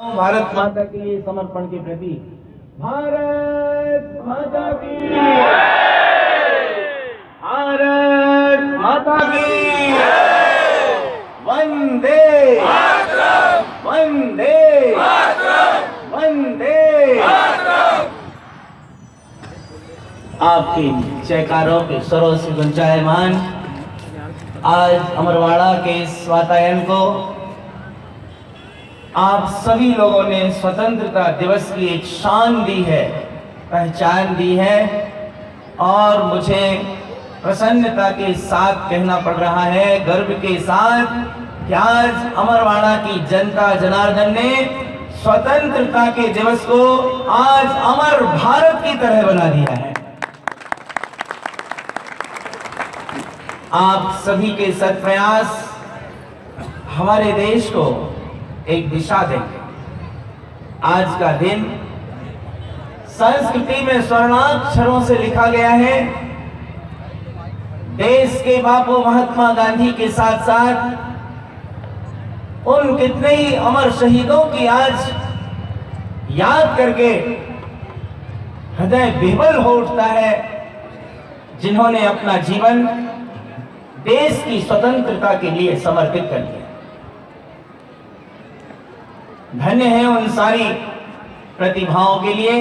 भारत माता के लिए समर्पण के प्रति भारत माता की भारत माता की वंदे वंदे वंदे। आपके जयकारों के स्वरों से गुंजायमान आज अमरवाड़ा के इस वातायन को आप सभी लोगों ने स्वतंत्रता दिवस की एक शान दी है, पहचान दी है और मुझे प्रसन्नता के साथ कहना पड़ रहा है, गर्व के साथ, कि आज अमरवाड़ा की जनता जनार्दन ने स्वतंत्रता के दिवस को आज अमर भारत की तरह बना दिया है। आप सभी के सत्प्रयास हमारे देश को एक दिशा देंगे। आज का दिन संस्कृति में स्वर्णाक्षरों से लिखा गया है। देश के बापू महात्मा गांधी के साथ साथ उन कितने ही अमर शहीदों की आज याद करके हृदय विह्वल हो उठता है, जिन्होंने अपना जीवन देश की स्वतंत्रता के लिए समर्पित कर दिया। धन्य है उन सारी प्रतिभाओं के लिए।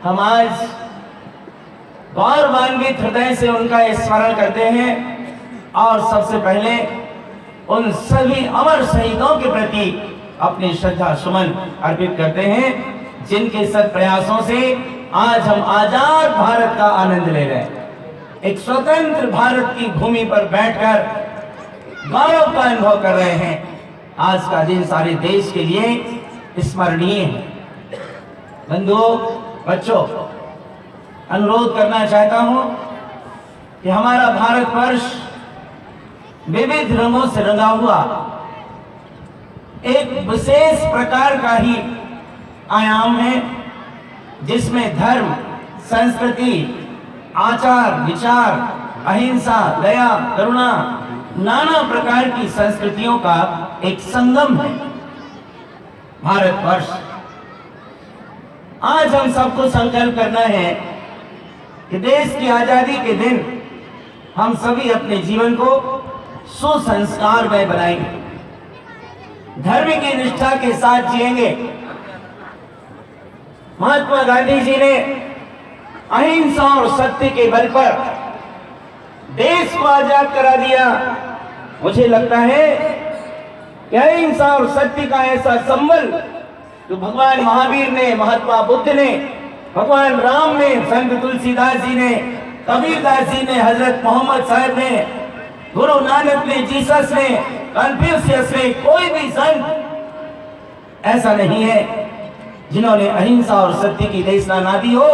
हम आज गौरवान्वित हृदय से उनका स्मरण करते हैं और सबसे पहले उन सभी अमर शहीदों के प्रति अपनी श्रद्धा सुमन अर्पित करते हैं, जिनके सत प्रयासों से आज हम आजाद भारत का आनंद ले रहे हैं। एक स्वतंत्र भारत की भूमि पर बैठकर गौरव का अनुभव कर रहे हैं। आज का दिन सारे देश के लिए स्मरणीय है। बंधुओं, बच्चों, अनुरोध करना चाहता हूं कि हमारा भारतवर्ष विविध रंगों से रंगा हुआ एक विशेष प्रकार का ही आयाम है, जिसमें धर्म, संस्कृति, आचार विचार, अहिंसा, दया, करुणा, नाना प्रकार की संस्कृतियों का एक संगम है भारतवर्ष। आज हम सबको संकल्प करना है कि देश की आजादी के दिन हम सभी अपने जीवन को सुसंस्कारमय बनाएंगे, धर्म की निष्ठा के साथ जिएंगे। महात्मा गांधी जी ने अहिंसा और सत्य के बल पर देश को आजाद करा दिया। मुझे लगता है कि अहिंसा और सत्य का ऐसा संबल जो भगवान महावीर ने, महात्मा बुद्ध ने, भगवान राम ने, संत तुलसीदास जी ने, कबीरदास जी ने, हजरत मोहम्मद साहब ने, गुरु नानक ने, जीसस ने, कन्फ्यूशियस ने, कोई भी संत ऐसा नहीं है जिन्होंने अहिंसा और सत्य की देशना ना दी हो।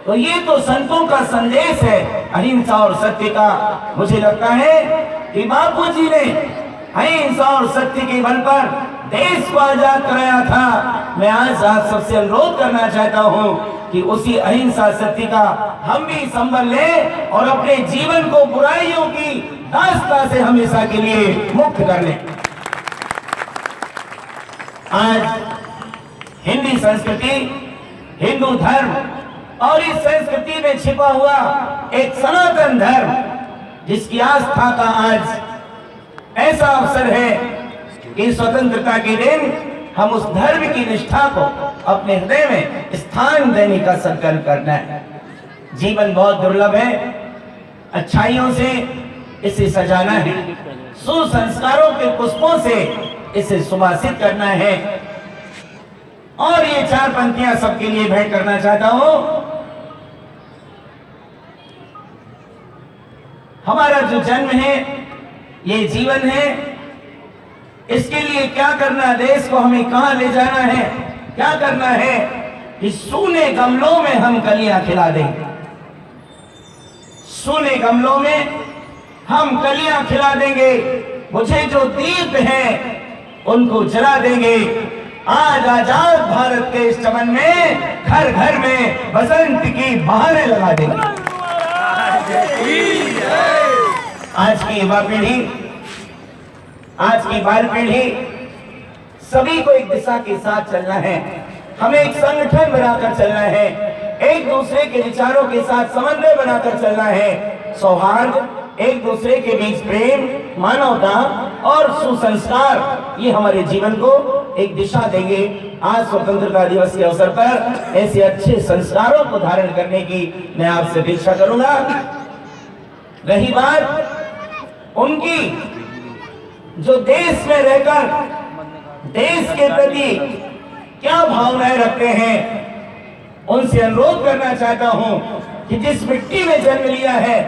तो ये तो संतों का संदेश है अहिंसा और सत्य का। मुझे लगता है कि बापू जी ने अहिंसा और सत्य के बल पर देश को आजाद कराया था। मैं आज आप सबसे अनुरोध करना चाहता हूं कि उसी अहिंसा सत्य का हम भी संबल लें और अपने जीवन को बुराइयों की दास्ता से हमेशा के लिए मुक्त कर लें। आज हिंदी संस्कृति, हिंदू धर्म और इस संस्कृति में छिपा हुआ एक सनातन धर्म, जिसकी आस्था का आज ऐसा अवसर है कि स्वतंत्रता के दिन हम उस धर्म की निष्ठा को अपने हृदय में स्थान देने का संकल्प करना है। जीवन बहुत दुर्लभ है, अच्छाइयों से इसे सजाना है, सुसंस्कारों के पुष्पों से इसे सुवासित करना है। और ये चार पंक्तियां सबके लिए भेंट करना चाहता हूं। हमारा जो जन्म है, ये जीवन है, इसके लिए क्या करना है, देश को हमें कहां ले जाना है, क्या करना है, इस सूने गमलों में हम कलियां खिला देंगे। सूने गमलों में हम कलियां खिला देंगे। मुझे जो दीप हैं उनको जला देंगे। आज आजाद भारत के इस चमन में घर घर में बसंत की बहारें लगा देंगे। आज की युवा पीढ़ी, आज की बाल पीढ़ी सभी को एक दिशा के साथ चलना है, हमें एक संगठन बनाकर चलना है, एक दूसरे के विचारों के साथ समन्वय बनाकर चलना है। सौहार्द, एक दूसरे के बीच प्रेम, मानवता और सुसंस्कार, ये हमारे जीवन को एक दिशा देंगे। आज स्वतंत्रता दिवस के अवसर पर ऐसे अच्छे संस्कारों को धारण करने की मैं आपसे अपेक्षा करूंगा। रही बात उनकी जो देश में रहकर देश के प्रति क्या भावनाएं रखते हैं, उनसे अनुरोध करना चाहता हूं कि जिस मिट्टी में जन्म लिया है,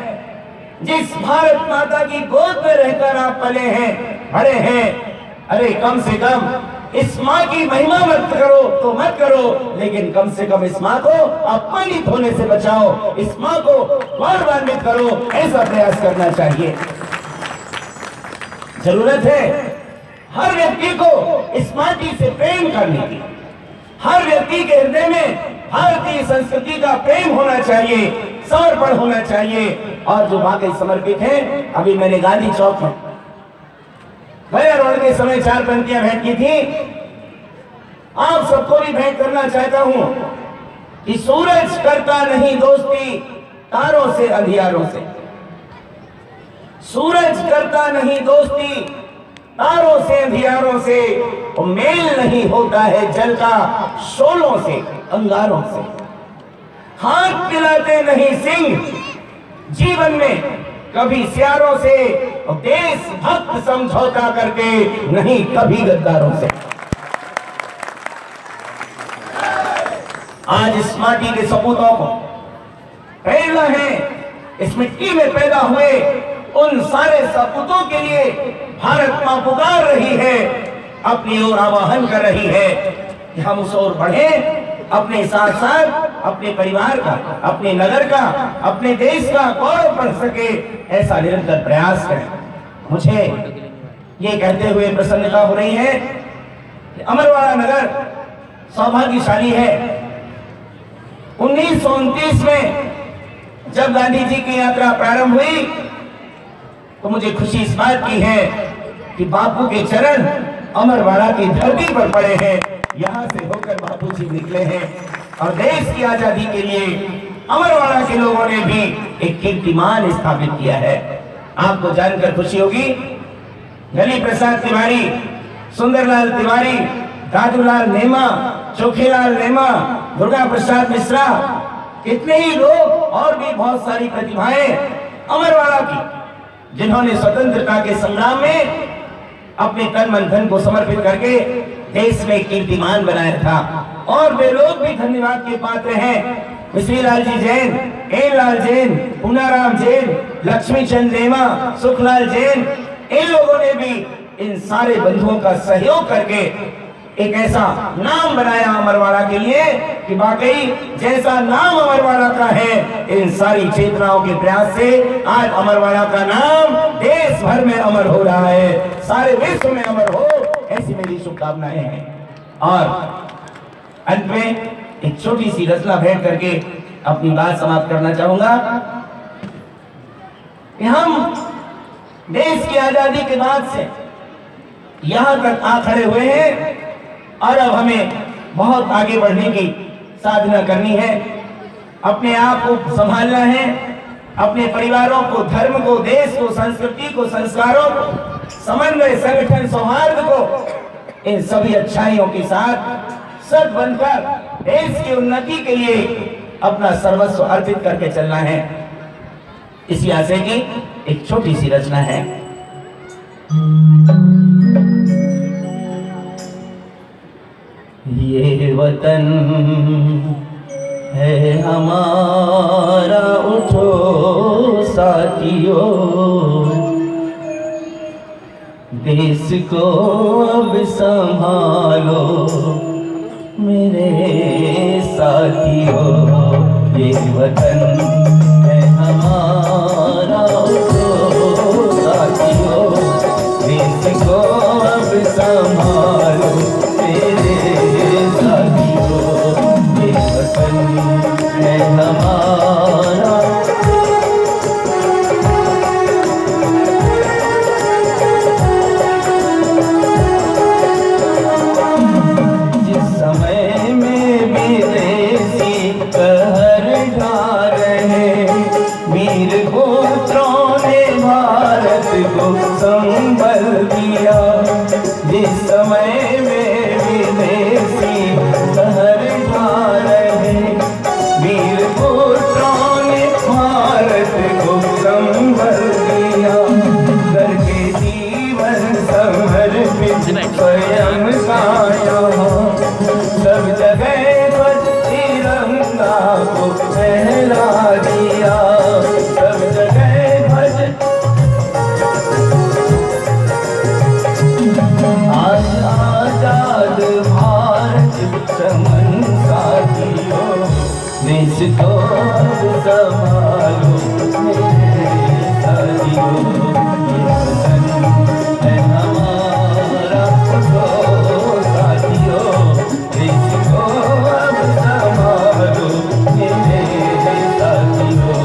जिस भारत माता की गोद में रहकर आप पले हैं, बड़े हैं, अरे कम से कम इस माँ की महिमा मत करो तो मत करो, लेकिन कम से कम इस माँ को अपमानित होने से बचाओ, इस माँ को गौरवान्वित करो, ऐसा प्रयास करना चाहिए। जरूरत है हर व्यक्ति को इस माटी से प्रेम करने की, हर व्यक्ति के हृदय में भारतीय संस्कृति का प्रेम होना चाहिए, समर्पण होना चाहिए। और जो वाकई समर्पित है, अभी मैंने गांधी चौक में गया रोड के समय 4 पंक्तियां भेंट की थी, आप सबको भी भेंट करना चाहता हूं कि सूरज करता नहीं दोस्ती तारों से अंधियारों से, सूरज करता नहीं दोस्ती तारों से अंधियारों से, और मेल नहीं होता है जल का शोलों से अंगारों से, हाथ मिलाते नहीं सिंह जीवन में कभी सियारों से, और देश भक्त समझौता करके नहीं कभी गद्दारों से। आज इस माटी के सपूतों को प्रेरणा है, इस मिट्टी में पैदा हुए उन सारे सपूतों के लिए भारत मां पुकार रही है, अपनी ओर आवाहन कर रही है कि हम उस ओर बढ़े, अपने साथ साथ अपने परिवार का, अपने नगर का, अपने देश का गौरव बढ़ सके, ऐसा निरंतर प्रयास करें। मुझे ये कहते हुए प्रसन्नता हो रही है कि अमरवाड़ा नगर सौभाग्यशाली है। 1929 में जब गांधी जी की यात्रा प्रारंभ हुई तो मुझे खुशी इस बात की है कि बापू के चरण अमरवाड़ा की धरती पर पड़े हैं, यहाँ से होकर बापू जी निकले हैं, और देश की आजादी के लिए अमरवाड़ा के लोगों ने भी एक कीर्तिमान स्थापित किया है। आपको जानकर खुशी होगी, गली प्रसाद तिवारी, सुंदरलाल तिवारी, दादूलाल नेमा, चोखेलाल नेमा, दुर्गा प्रसाद मिश्रा, कितने ही लोग और भी बहुत सारी प्रतिभाएं अमरवाड़ा की, जिन्होंने स्वतंत्रता के संग्राम में अपने तन मन धन को समर्पित करके देश में कीर्तिमान बनाया था। और वे लोग भी धन्यवाद के पात्र हैं। मिश्रीलाल जी जैन, एन लाल जैन, पूनाराम जैन, लक्ष्मी चंद नेमा, सुखलाल जैन, इन लोगों ने भी इन सारे बंधुओं का सहयोग करके एक ऐसा नाम बनाया अमरवाड़ा के लिए कि वाकई जैसा नाम अमरवाड़ा का है, इन सारी चेतनाओं के प्रयास से आज अमरवाड़ा का नाम देश भर में अमर हो रहा है, सारे विश्व में अमर हो, ऐसी मेरी शुभकामनाएं हैं। और अंत में एक छोटी सी रचना भेंट करके अपनी बात समाप्त करना चाहूंगा कि हम देश की आजादी के बाद से यहां तक आ खड़े हुए हैं, और अब हमें बहुत आगे बढ़ने की साधना करनी है, अपने आप को संभालना है, अपने परिवारों को, धर्म को, देश को, संस्कृति को, संस्कारों को, समन्वय, संगठन, सौहार्द को, इन सभी अच्छाइयों के साथ सद बनकर देश की उन्नति के लिए अपना सर्वस्व अर्पित करके चलना है। इसी आशय की एक छोटी सी रचना है। ये वतन है हमारा, उठो साथियों, देश को अब संभालो मेरे साथियों। ये वतन है हमारा, उठो साथियों, देश को अब संभालो मेरे साथियों। ये वतन है हमारा, चमन साथियों, देश को अब संभालो मेरे साथियों। ये वतन है हमारा तो साथियों, देश को अब संभालो मेरे साथियों।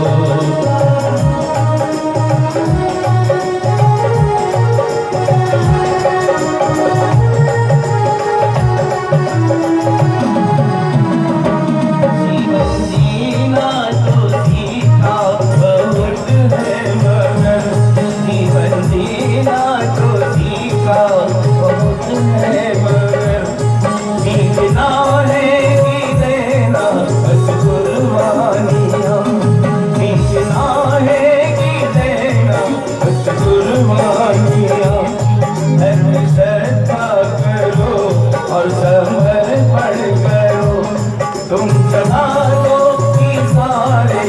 और समर्पण करो, तुम जगा दो कि सारे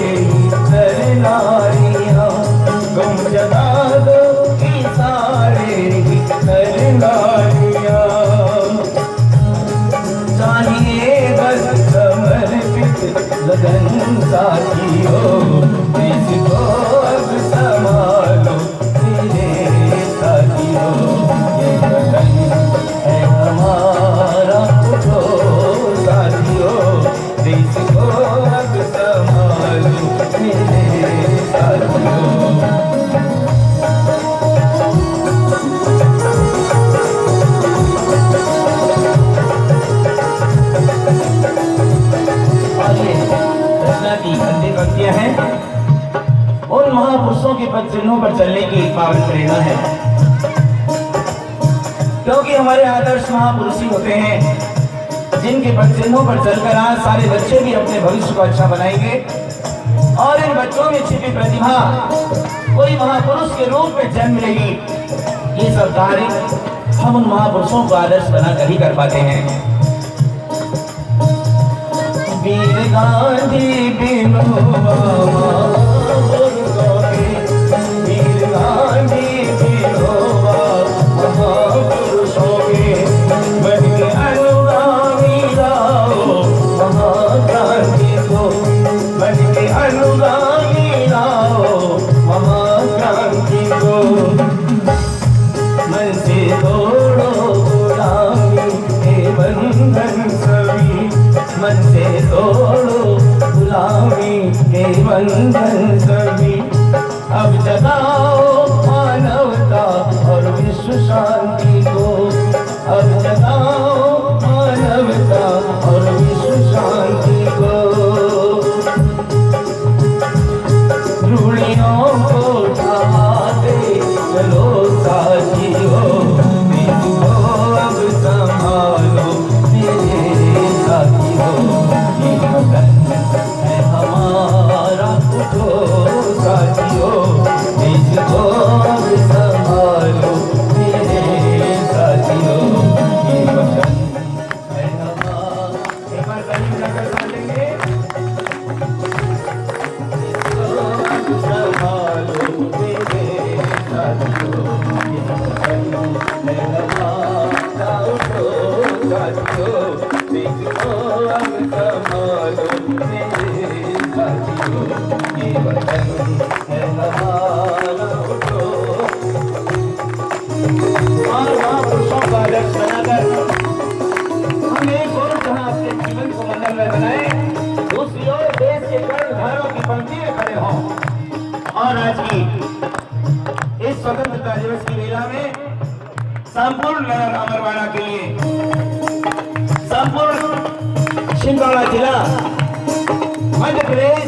नर नारियां, तुम जगा दो कि सारे नर नारियां। चाहिए बस समर्पित लगन साथियों, देश को अब संभालो मेरे साथियों। ये वतन है हमारा तो साथियों, देश को अब संभालो मेरे साथियों। की अंतिम पंक्तियां हैं, उन महापुरुषों के पद चिन्हों पर चलने की पावन प्रेरणा है, क्योंकि हमारे आदर्श महापुरुष ही होते हैं जिनके पद चिन्हों पर चलकर आज सारे बच्चे भी अपने भविष्य को अच्छा बनाएंगे और इन बच्चों में छिपी प्रतिभा कोई महापुरुष के रूप में जन्म लेगी। ये सब कार्य हम उन महापुरुषों को आदर्श बनाकर ही कर पाते हैं। वीर गांधी विनोबा वीर गांधी विनोबा महापुरुषों के बन के अनुगामी लाओ, महाक्रांति को बन के अनुगामी लाओ, महाक्रांति को। मन से तोड़ो गुलामी के बंधन सभी, मन से तोड़ो गुलामी के बंधन सभी। अब जगाओ मानवता और विश्व शांति को, अब जगाओ मानवता और विश्व शांति को। रूढ़ियों को उठाते चलो साथियों, देश को अब संभालो मेरे साथियों। ये वतन है हमारा तो साथियों, देश को अब संभालो मेरे साथियों। ये वतन है हमारा, एक बार ताली बजाकर बोलेंगे, देश को अब संभालो मेरे साथियों। ये वतन है हमारा तो साथियों, देश को अब संभालो मेरे साथियों। ये वतन है हमारा तो। और महापुरुषों का आदर्श बनाकर हम एक और जहां अपने जीवन को मंगलमय बनाए, दूसरी ओर देश के कर्णधारों की पंक्ति में खड़े हों और आज की इस स्वतंत्रता दिवस की मेला में संपूर्ण नगर अमरवाड़ा के लिए, संपूर्ण छिंदवाड़ा जिला, मध्य प्रदेश